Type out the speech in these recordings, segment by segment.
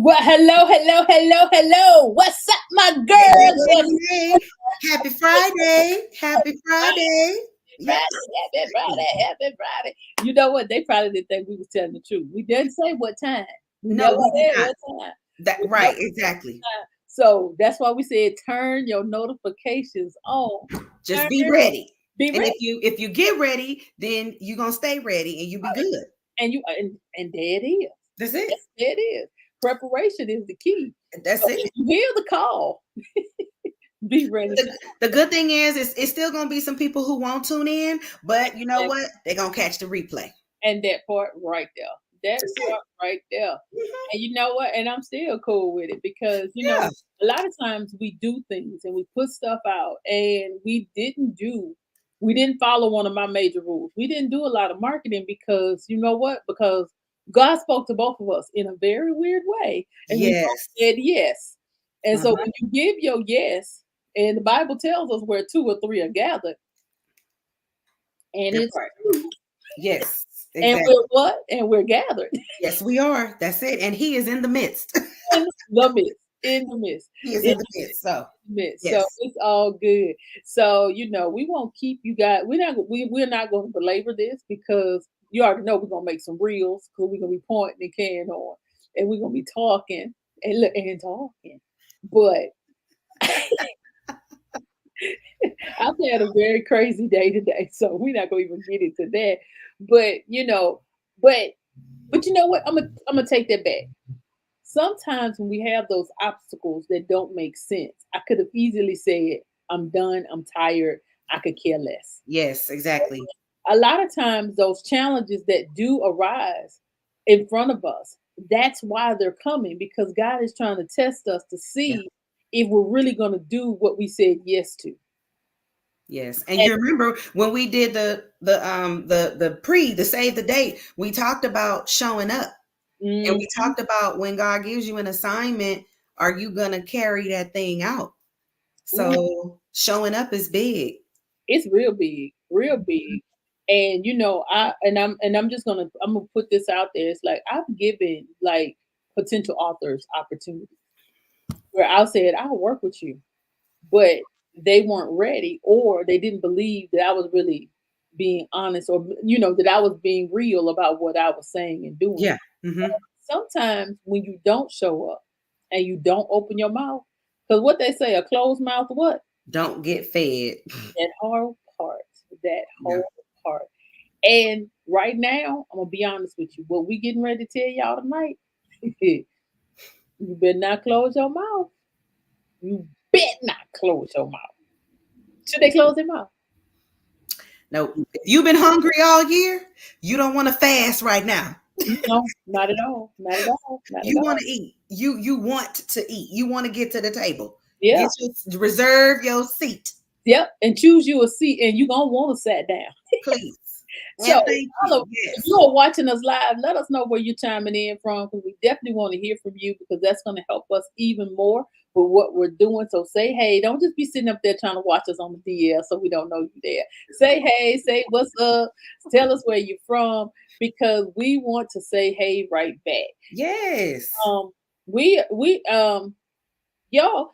Well, hello. What's up, my Hey, hey, girls? hey, hey. Happy Friday. Happy Friday. Yes. Happy Friday. You know what? They probably didn't think we was telling the truth. We didn't say what time. We No, never we did said not. what time. That We right, never exactly. time. So that's why we said turn your notifications on. Just Turn, be ready. be And ready. if you get ready, then you're gonna stay ready and you be good. And there it is. That's it. There it is. Preparation is the key. That's So it. if you hear the call, be ready to The good thing is it's still gonna be some people who won't tune in, but you know what? They're gonna catch the replay. and that part right there. That That's it. part right there. Mhm. And you know what? And I'm still cool with it because, Yeah. a lot of times we do things and we put stuff out and we didn't follow one of my major rules. We didn't do a lot of marketing because you know what? Because God spoke to both of us in a very weird way. And we both Yes. said yes. And so Uh-huh. when you give your yes, and the Bible tells us where two or three are gathered, and That it's part. true. Yes, And exactly. we're what? And we're gathered. Yes, we are. That's it. And he is in the midst. In the midst, in the midst, He is in in the midst. So the midst. So yes. it's all good. So we won't keep you guys. We're not going to belabor this because you already know we're gonna make some reels because we're gonna be pointing and carrying on, and we're gonna be talking and talking. But I've had a very crazy day today, so we're not gonna even get into that. But but you know what? I'm gonna take that back. Sometimes when we have those obstacles that don't make sense, I could have easily said, I'm done, I'm tired, I could care less. Yes, exactly. A lot of times, those challenges that do arise in front of us, that's why they're coming because God is trying to test us to Yeah. see if we're really going to do what we said yes to. Yes. And And you remember when we did the save the date, we talked about showing up. And we mhm, talked about when God gives you an assignment, are you gonna carry that thing out? ooh, So showing up is big. it's real big. And I'm just I'm gonna put this out there. It's like I've given like potential authors opportunities where I said I'll work with you, but they weren't ready or they didn't believe that I was really being honest or that I was being real about what I was saying and doing. Yeah. Hmm. Sometimes when you don't show up and you don't open your mouth, because what they say, a closed mouth, what? Don't get fed. That whole part, that Yeah. whole part. And right now, I'm gonna be honest with you. What we getting ready to tell y'all tonight, you better not close your mouth. You better not close your mouth. Should they close their mouth? No, if you've been hungry all year, you don't want to fast right now. No, not at all. Not at all. Not at You want all. to eat. You want to eat. You want to get to the table. Yeah. Get your reserve your seat, Yep. And choose you a seat, and you gonna want to sit down. please. So, And thank you. if Yes. you are watching us live, let us know where you're chiming in from because we definitely want to hear from you because that's going to help us even more with what we're doing. So, say hey. Don't just be sitting up there trying to watch us on the DL so we don't know you there. Say hey. Say what's up. Tell us where you're from because we want to say hey right back. Yes. Um, we y'all.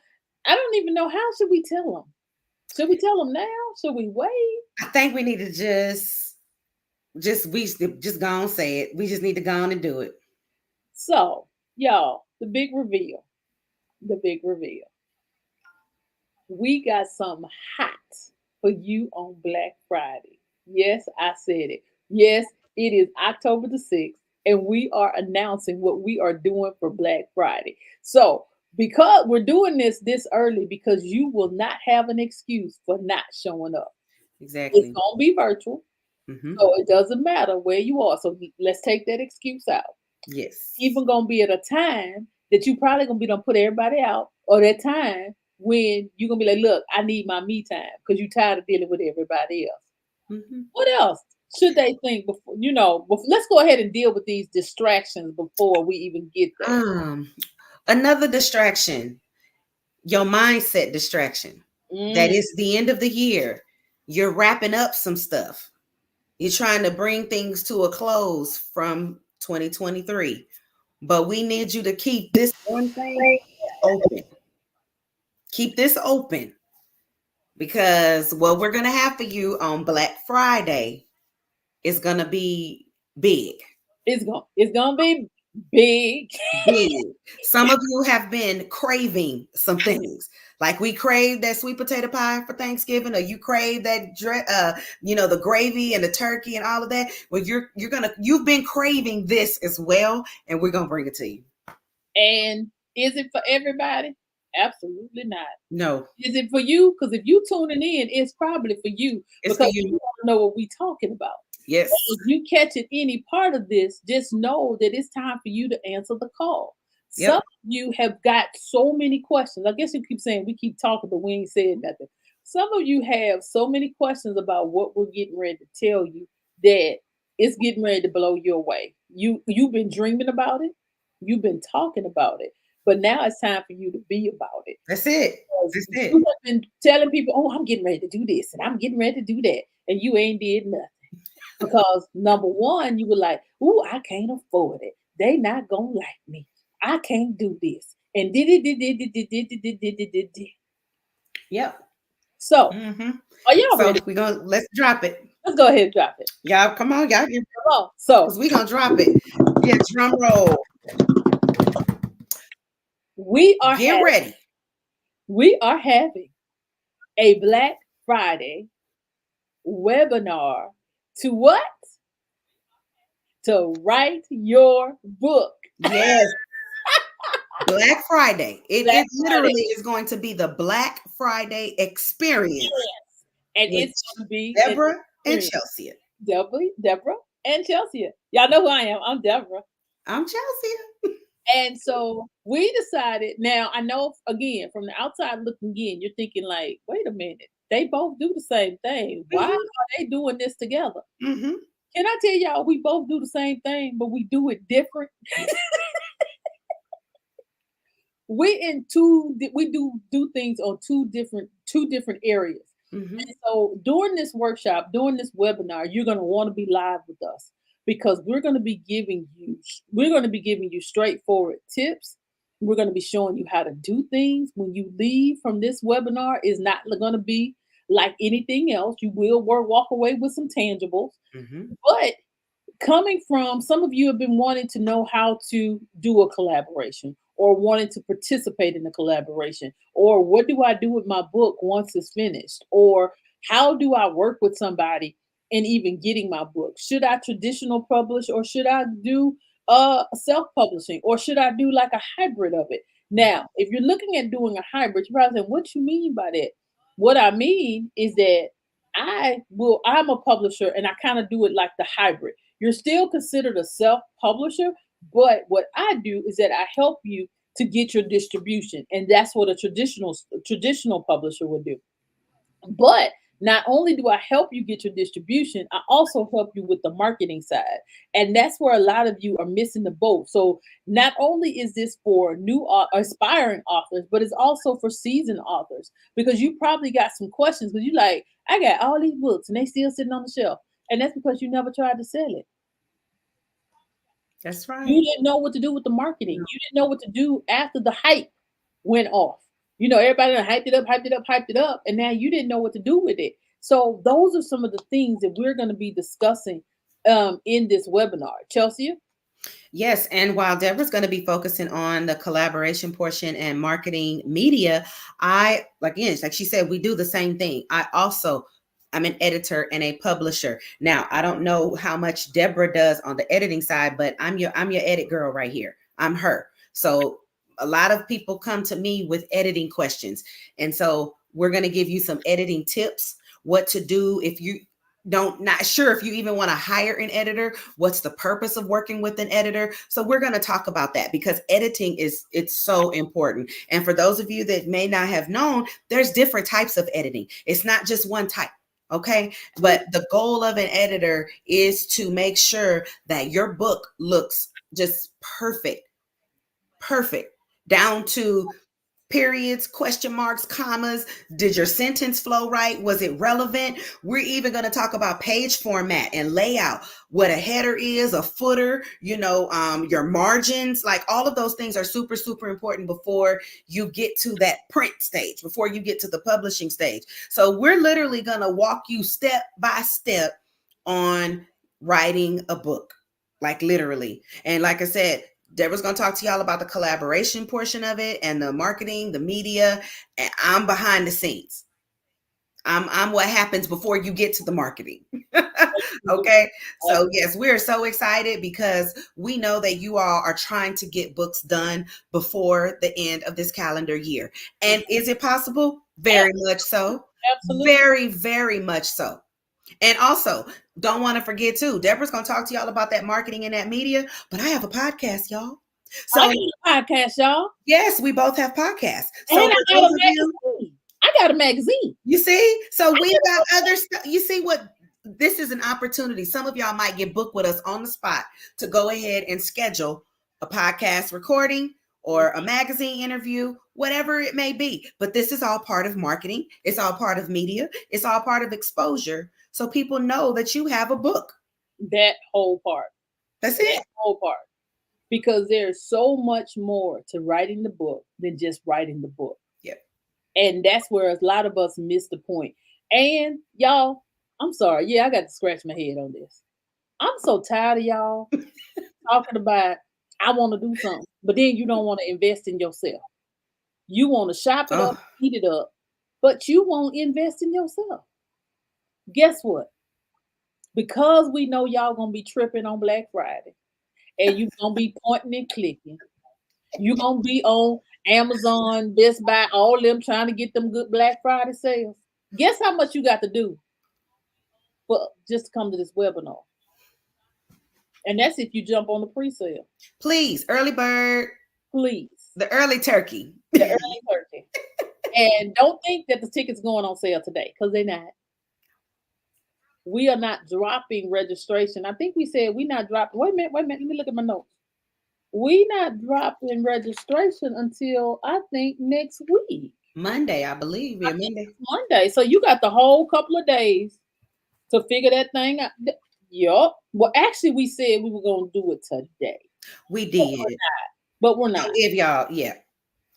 I don't even know how should we tell them. Should we tell them now? Should we wait? I think we need to just go and say it. We just need to go on and do it. So, y'all, the big reveal. The big reveal. We got something hot for you on Black Friday. Yes, I said it. Yes, it is October the 6th, and we are announcing what we are doing for Black Friday. So, because we're doing this early, because you will not have an excuse for not showing up. It's Exactly. going to be virtual, Hmm. so it doesn't matter where you are. So, let's take that excuse out. Yes. Even gonna be at a time that you probably gonna be done put everybody out, or that time when you're gonna be like, look, I need my me time because you're tired of dealing with everybody else. Hmm. What else should they think before let's go ahead and deal with these distractions before we even get there. Um, Another distraction, your mindset distraction. That Mm, is the end of the year. You're wrapping up some stuff. You're trying to bring things to a close from 2023. but we need you to keep this one thing open. Keep this open because what we're going to have for you on Black Friday is going to be big. It's gonna be big. Big. Some of you have been craving some things. Like we crave that sweet potato pie for Thanksgiving, or you crave that the gravy and the turkey and all of that. Well, you've been craving this as well, and we're gonna bring it to you. And is it for everybody? Absolutely not. No, Is it for you? Because if you tuning in, it's probably for you it's for because you you. want to know what we talking about. Yes. If you catching any part of this, just know that it's time for you to answer the call. Some of Yep. you have got so many questions. I guess you keep saying we keep talking, but we ain't said nothing. Some of you have so many questions about what we're getting ready to tell you that it's getting ready to blow you away. You've been dreaming about it, you've been talking about it, but now it's time for you to be about it. That's it. Because That's it. you have been telling people, "Oh, I'm getting ready to do this and I'm getting ready to do that," and you ain't did nothing. Because number one, you were like, "Ooh, I can't afford it. They not gonna like me. I can't do this." And did. Yep. So, Mm-hmm. are y'all So ready? let's drop it. Let's go ahead and drop it. Y'all, come on, y'all, Come on. So, because we gonna drop it. Yeah, drum roll. we are Get having ready. we are having a Black Friday webinar to what? To write your book. Yes, Black Friday. It Black Friday literally is going to be the Black Friday experience experience. And with it's going to be an Deborah and experience. Chelsia. Deborah, and Chelsia. Y'all know who I am. I'm Deborah. I'm Chelsia. And so we decided. Now I know again from the outside looking in, you're thinking like, wait a minute, they both do the same thing. Why Mm-hmm. are they doing this together? Mm-hmm. Can I tell y'all we both do the same thing, but we do it different? We do things on two different areas. Mm-hmm. And so during this workshop, during this webinar, you're going to want to be live with us because we're going to be giving you straightforward tips. We're going to be showing you how to do things. When you leave from this webinar, is not going to be like anything else. You will walk away with some tangibles, Mm-hmm. but coming from some of you have been wanting to know how to do a collaboration or wanting to participate in a collaboration or what do I do with my book once it's finished or how do I work with somebody in even getting my book. Should I traditional publish or should I do self-publishing or should I do like a hybrid of it? Now if you're looking at doing a hybrid, you're probably saying, what you mean by that? What I mean is that I'm a publisher and I kind of do it like the hybrid. You're still considered a self publisher, but what I do is that I help you to get your distribution, and that's what a traditional publisher would do. But not only do I help you get your distribution, I also help you with the marketing side. And that's where a lot of you are missing the boat. So not only is this for new aspiring authors, but it's also for seasoned authors because you probably got some questions because you like, I got all these books and they still sitting on the shelf. And that's because you never tried to sell it. That's You right. didn't know what to do with the marketing. You didn't know what to do after the hype went off. Everybody done hyped it up, hyped it up, hyped it up, and now you didn't know what to do with it. So those are some of the things that we're going to be discussing in this webinar. Chelsea? Yes, and while Deborah's going to be focusing on the collaboration portion and marketing media, again, like she said, we do the same thing. I'm an editor and a publisher. Now, I don't know how much Deborah does on the editing side, but I'm your edit girl right here. I'm her. So a lot of people come to me with editing questions. And so we're going to give you some editing tips, what to do if you not sure if you even want to hire an editor, what's the purpose of working with an editor. So we're going to talk about that because editing it's so important. And for those of you that may not have known, there's different types of editing. It's not just one type. Okay. But the goal of an editor is to make sure that your book looks just perfect down to periods, question marks, commas. Did your sentence flow right? Was it relevant? We're even going to talk about page format and layout, what a header is, a footer, your margins. Like all of those things are super, super important before you get to that print stage, before you get to the publishing stage. So we're literally going to walk you step by step on writing a book, like literally. And like I said, Deborah's going to talk to y'all about the collaboration portion of it and the marketing, the media. And I'm behind the scenes. I'm what happens before you get to the marketing. Okay. So yes, we're so excited because we know that you all are trying to get books done before the end of this calendar year. And is it possible? Very much so. Absolutely. Very, very much so. And also, don't want to forget too, Deborah's going to talk to y'all about that marketing and that media, but I have a podcast, y'all. So I got a podcast, y'all. yes, we both have podcasts. So And for I got those a of you, magazine. I got a magazine. you see, so we've got other stuff. You see what? This is an opportunity. Some of y'all might get booked with us on the spot to go ahead and schedule a podcast recording or a magazine interview, whatever it may be. But this is all part of marketing. It's all part of media. It's all part of exposure. So people know that you have a book. That whole part. That's it. That whole part. Because there's so much more to writing the book than just writing the book. Yep. And that's where a lot of us miss the point. And y'all, I'm sorry. Yeah, I got to scratch my head on this. I'm so tired of y'all talking about, I want to do something, but then you don't want to invest in yourself. You want to shop it up, eat it up, but you won't invest in yourself. Guess what? Because we know y'all going to be tripping on Black Friday and you going to be pointing and clicking. You going to be on Amazon, Best Buy, all them trying to get them good Black Friday sales. Guess how much you got to do for just to come to this webinar? And that's if you jump on the pre-sale. Please, early bird. Please. The early turkey. The early turkey. And don't think that the tickets going on sale today, because they're not. We are not dropping registration. I think we said we're not dropping. Wait a minute. Let me look at my notes. We not dropping registration until I think next week. Monday, I believe. Yeah, Monday. So you got the whole couple of days to figure that thing out. Yup. Well, actually, we said we were going to do it today. We did. But we're not. I'll give y'all, yeah.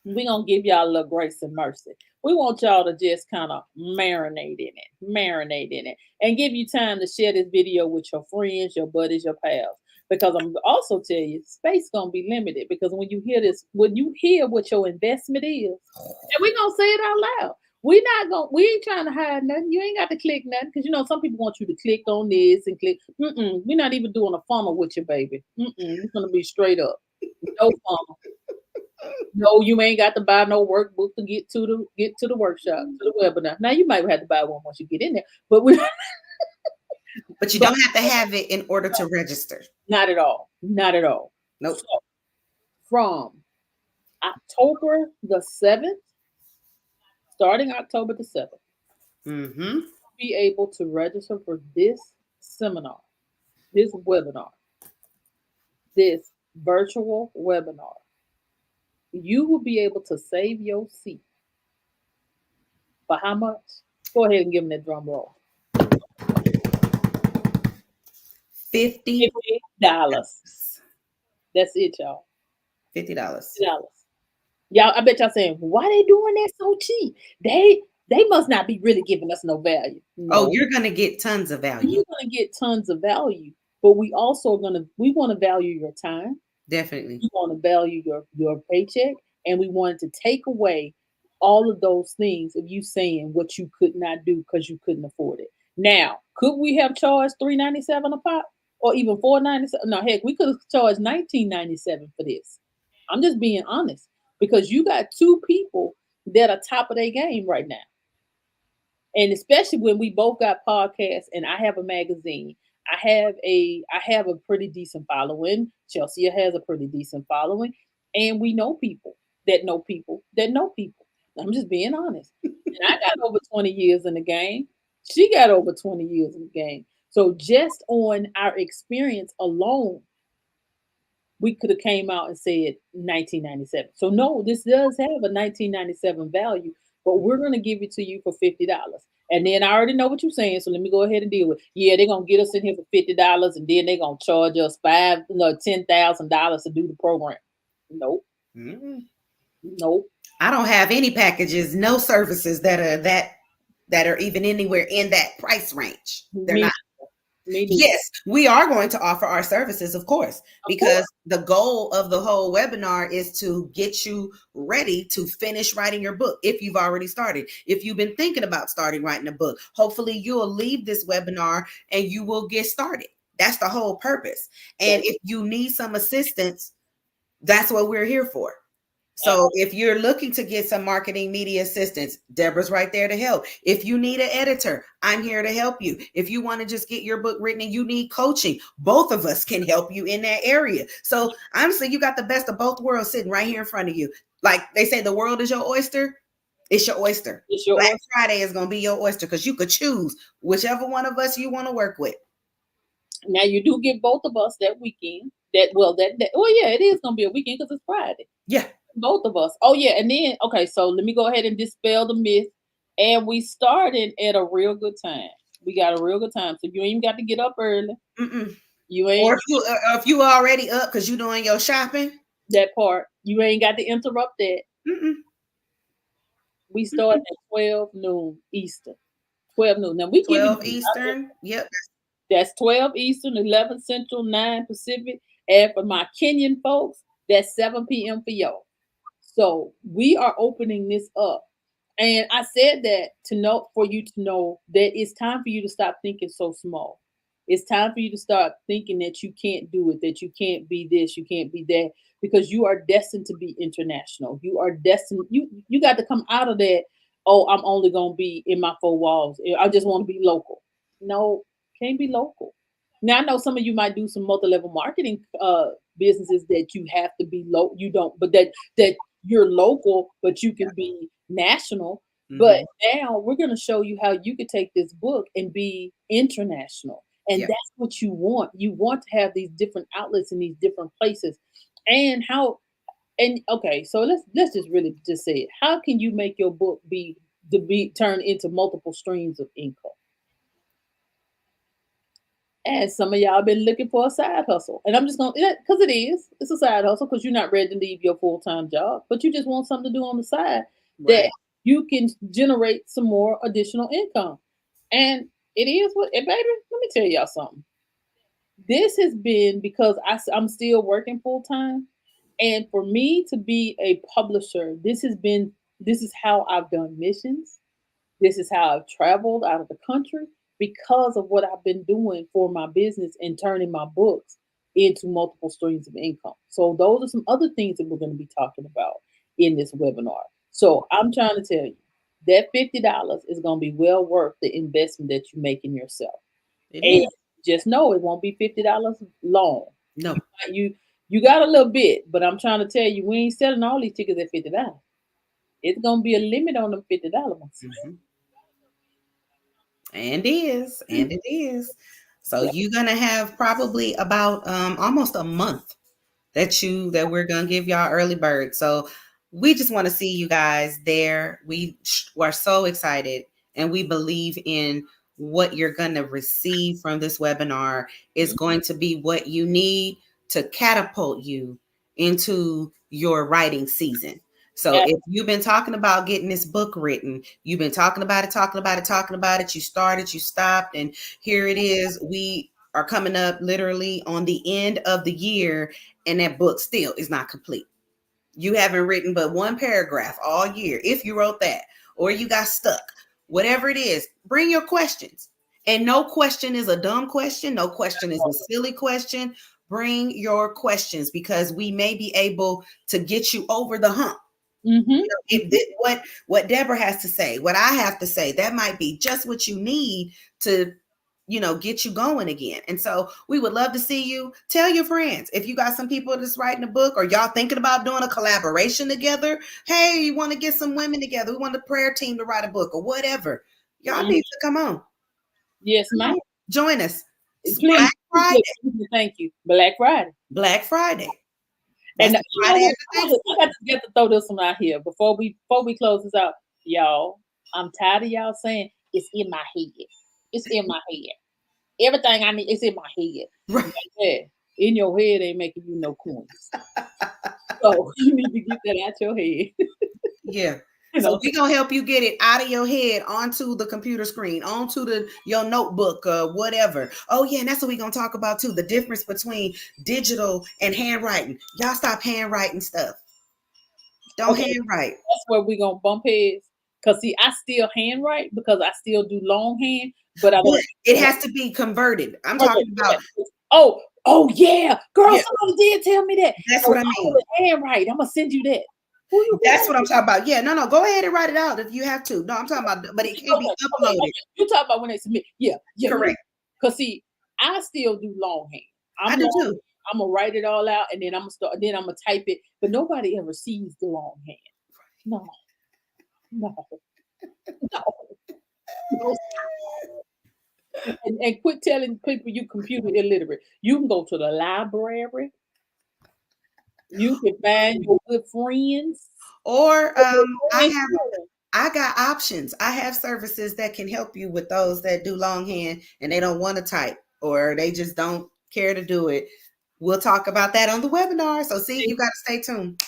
We're going to give y'all a little grace and mercy. We want y'all to just kind of marinate in it, and give you time to share this video with your friends, your buddies, your pals. Because I'm also tell you, space gonna be limited. Because when you hear this, when you hear what your investment is, and we're gonna say it out loud. We ain't trying to hide nothing. You ain't got to click nothing, because some people want you to click on this and click. We're not even doing a funnel with you, baby. It's gonna be straight up, no funnel. No, you ain't got to buy no workbook to get to the workshop, to the webinar. Now you might have to buy one once you get in there, but but you don't have to have it in order to register. Not at all. Not at all. Nope. So, from October the 7th, starting October the 7th, be able to register for this seminar, this webinar, this virtual webinar. You will be able to save your seat. For how much? Go ahead and give them that drum roll. $50. That's it, y'all. $50. Y'all, I bet y'all saying, why they doing that so cheap? They must not be really giving us no value. No. Oh, you're gonna get tons of value. You're gonna get tons of value, but we also we want to value your time. Definitely. We want to value your paycheck, and we wanted to take away all of those things of you saying what you could not do because you couldn't afford it. Now, could we have charged $3.97 a pop, or even $4.97? No, heck, we could have charged $19.97 for this. I'm just being honest, because you got two people that are top of their game right now, and especially when we both got podcasts, and I have a magazine. I have a pretty decent following. Chelsia has a pretty decent following, and we know people that know people that know people. I'm just being honest. And I got over 20 years in the game. She got over 20 years in the game. So just on our experience alone, we could have came out and said 1997. So no, this does have a 1997 value, but we're going to give it to you for $50. And then I already know what you're saying, so let me go ahead and deal with. Yeah, they're gonna get us in here for $50, and then they're gonna charge us five, no, $10,000 to do the program. Nope, Mm. nope. I don't have any packages, no services that are even anywhere in that price range. They're Me, not. me neither. Yes, we are going to offer our services, of course, Of because course, the goal of the whole webinar is to get you ready to finish writing your book. If you've already started, if you've been thinking about starting writing a book, hopefully you'll leave this webinar and you will get started. That's the whole purpose. And that, if you need some assistance, that's what we're here for. ab- So if you're looking to get some marketing media assistance, Deborah's right there to help. If you need an editor, I'm here to help you. If you want to just get your book written and you need coaching, both of us can help you in that area. So honestly, you got the best of both worlds sitting right here in front of you. Like they say, the world is your oyster. It's your oyster. it's your Black oyster. Friday is going to be your oyster because you could choose whichever one of us you want to work with. Now you do get both of us that weekend. That well, yeah, it is gonna be a weekend because it's Friday. Yeah. Both of us. Oh yeah, and then okay, so let me go ahead and dispel the myth. And we started at a real good time. We got a real good time, so you ain't even got to get up early. Mm-mm. You Or ain't if you already up because you're doing your shopping. that part. You ain't got to interrupt that. Mm-mm. We start Mm-mm. at 12 noon Eastern. 12 noon. Now we give you 12 Eastern. Yep. that's 12 Eastern, 11 Central, 9 Pacific. And for my Kenyan folks, that's 7 p.m. for y'all. So we are opening this up. And I said that to know for you to know that it's time for you to stop thinking so small. It's time for you to start thinking that you can't do it, that you can't be this, you can't be that, because you are destined to be international. You are destined. You got to come out of that. Oh, I'm only gonna be in my four walls. I just want to be local. No, can't be local. Now I know some of you might do some multi-level marketing businesses that you have to be low. You don't, but that you're local, but you can be national. But Mm-hmm. now we're going to show you how you could take this book and be international. And Yep. that's what you want. You want to have these different outlets in these different places. And how and okay, so let's just really just say it. How can you make your book be turned into multiple streams of income? And some of y'all been looking for a side hustle. And I'm just going to, because it is, it's a side hustle because you're not ready to leave your full time job, but you just want something to do on the side that Right. you can generate some more additional income. And it is what, and baby, let me tell y'all something. This has been because I'm still working full time. And for me to be a publisher, this is how I've done missions. This is how I've traveled out of the country because of what I've been doing for my business and turning my books into multiple streams of income. So those are some other things that we're going to be talking about in this webinar. So I'm trying to tell you that $50 is going to be well worth the investment that you make in yourself. It And is. just know it won't be $50 long. You No. you you got a little bit, but I'm trying to tell you, we ain't selling all these tickets at $50. It's gonna be a limit on them $50. Mm-hmm. And it is. So you're gonna have probably about almost a month that we're gonna give y'all early bird. So we just want to see you guys there. We are so excited, and we believe in what you're gonna receive from this webinar is going to be what you need to catapult you into your writing season. So Yeah. if you've been talking about getting this book written, you've been talking about it, talking about it, talking about it, you started, you stopped, and here it is. We are coming up literally on the end of the year, and that book still is not complete. You haven't written but one paragraph all year. If you wrote that, or you got stuck, whatever it is, bring your questions. And no question is a dumb question. No question is a silly question. Bring your questions because we may be able to get you over the hump. Mm-hmm. What Deborah has to say, what I have to say, that might be just what you need to get you going again. And so we would love to see you. Tell your friends if you got some people that's writing a book, or y'all thinking about doing a collaboration together. Hey, you want to get some women together, we want the prayer team to write a book or whatever. Y'all Mm-hmm. need to come on, Yes, come ma'am. on, join us. It's Please, Black Friday. thank you. Black Friday. Black Friday. That's And the you know Friday what? after Thanksgiving. I got to get to throw this one out here before we close this out, y'all. I'm tired of y'all saying it's in my head. It's in my head. Everything I need is in my head. Right. Yeah, in your head ain't making you no coins. So you need to get that out your head. Yeah. You So know, we're gonna help you get it out of your head onto the computer screen, onto your notebook, whatever. Oh yeah, and that's what we're gonna talk about too. The difference between digital and handwriting. Y'all stop handwriting stuff. Don't okay, handwrite. that's where we gonna bump heads. Cause see, I still handwrite because I still do longhand, but I But don't. it has to be converted. I'm talking about, Oh, oh yeah, girl, yeah, somebody did tell me that. that's So what I I'm mean. gonna handwrite. I'm gonna send you that. Who That's got what I'm talking about. Yeah, no, go ahead and write it out if you have to. No, I'm talking about, but it can't be okay. uploaded. You talk about when they submit. Yeah, yeah. Correct. Cause see, I still do longhand. I I'm do long. too. I'm gonna write it all out, and then I'm gonna start. Then I'm gonna type it. But nobody ever sees the longhand. No, no, no, no. And quit telling people you computer illiterate. You can go to the library. You can find your good friends. Or I And have I got options. I have services that can help you with those that do longhand and they don't want to type or they just don't care to do it. We'll talk about that on the webinar. So see, you got to stay tuned.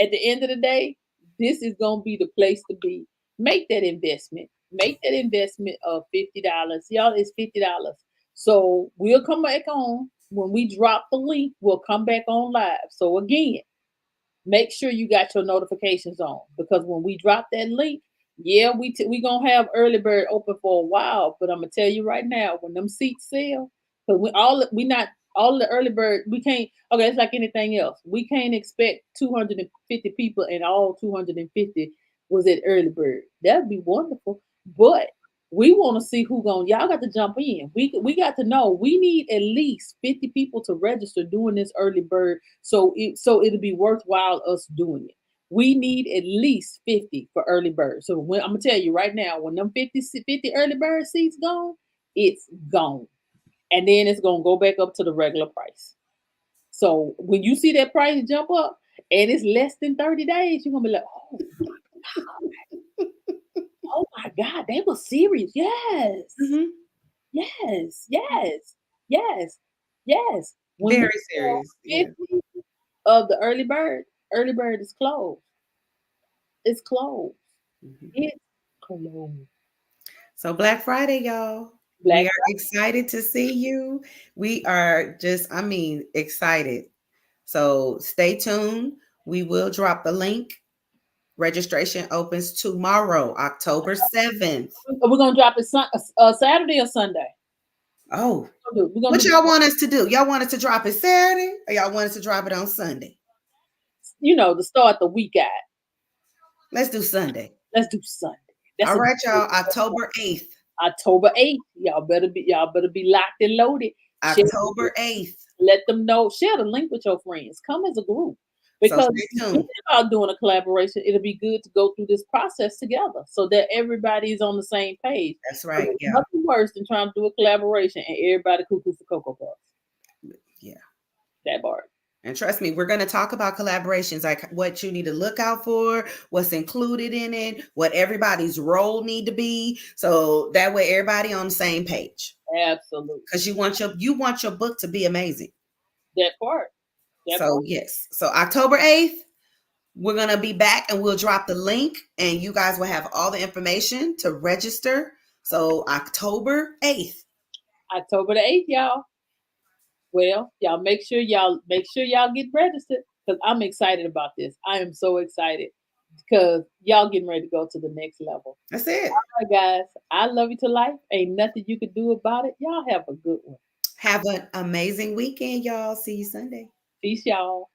at the end of the day, this is gonna be the place to be. Make that investment. Make that investment of $50. Y'all, it's $50. So we'll come back on when we drop the link. We'll come back on live. So again, make sure you got your notifications on because when we drop that link, yeah, we gonna have early bird open for a while. But I'm gonna tell you right now, when them seats sell, because we not all the early bird, we can't. Okay, it's like anything else. We can't expect 250 people and all 250 was at early bird. That'd be wonderful, but we want to see who going. Y'all got to jump in. We got to know. We need at least 50 people to register doing this early bird, so it'll be worthwhile us doing it. We need at least 50 for early bird. So when, I'm gonna tell you right now, when them 50 early bird seats gone, it's gone, and then it's gonna go back up to the regular price. So when you see that price jump up and it's less than 30 days, you're gonna be like, oh my God, they were serious. Yes. Mm-hmm. Yes, yes, yes, yes. When we Very sell serious. Yeah. 50 of the early bird is closed. It's closed. Mhm. It's closed. So Black Friday, y'all. We Black are excited to see you. We are just, I mean, excited. So stay tuned. We will drop the link. Registration opens tomorrow, October 7th. we're gonna drop it Saturday or Sunday. Oh, We're gonna what do y'all want us to do? Y'all want us to drop it Saturday or y'all want us to drop it on Sunday? to start the week out. Let's do Sunday. Let's do Sunday. That's All a right, y'all. October 8th. October 8th. Y'all better be locked and loaded. Share, October 8th. let them know. Share the link with your friends. Come as a group. So Because stay when tuned. we're about doing a collaboration, it'll be good to go through this process together so that everybody's on the same page. That's 'Cause right. there's Yeah. nothing worse than trying to do a collaboration and everybody cuckoo for Cocoa Puffs. Yeah. That part. And trust me, we're going to talk about collaborations, like what you need to look out for, what's included in it, what everybody's role need to be. So that way everybody on the same page. Absolutely. Because you want your book to be amazing. That part. That So part. yes. So October 8th, we're going to be back and we'll drop the link and you guys will have all the information to register. So October 8th. October the 8th, y'all. Well, y'all make sure y'all get registered because I'm excited about this. I am so excited because y'all getting ready to go to the next level. That's it. All right, guys. I love you to life. Ain't nothing you can do about it. Y'all have a good one. Have an amazing weekend, y'all. See you Sunday. Peace, y'all.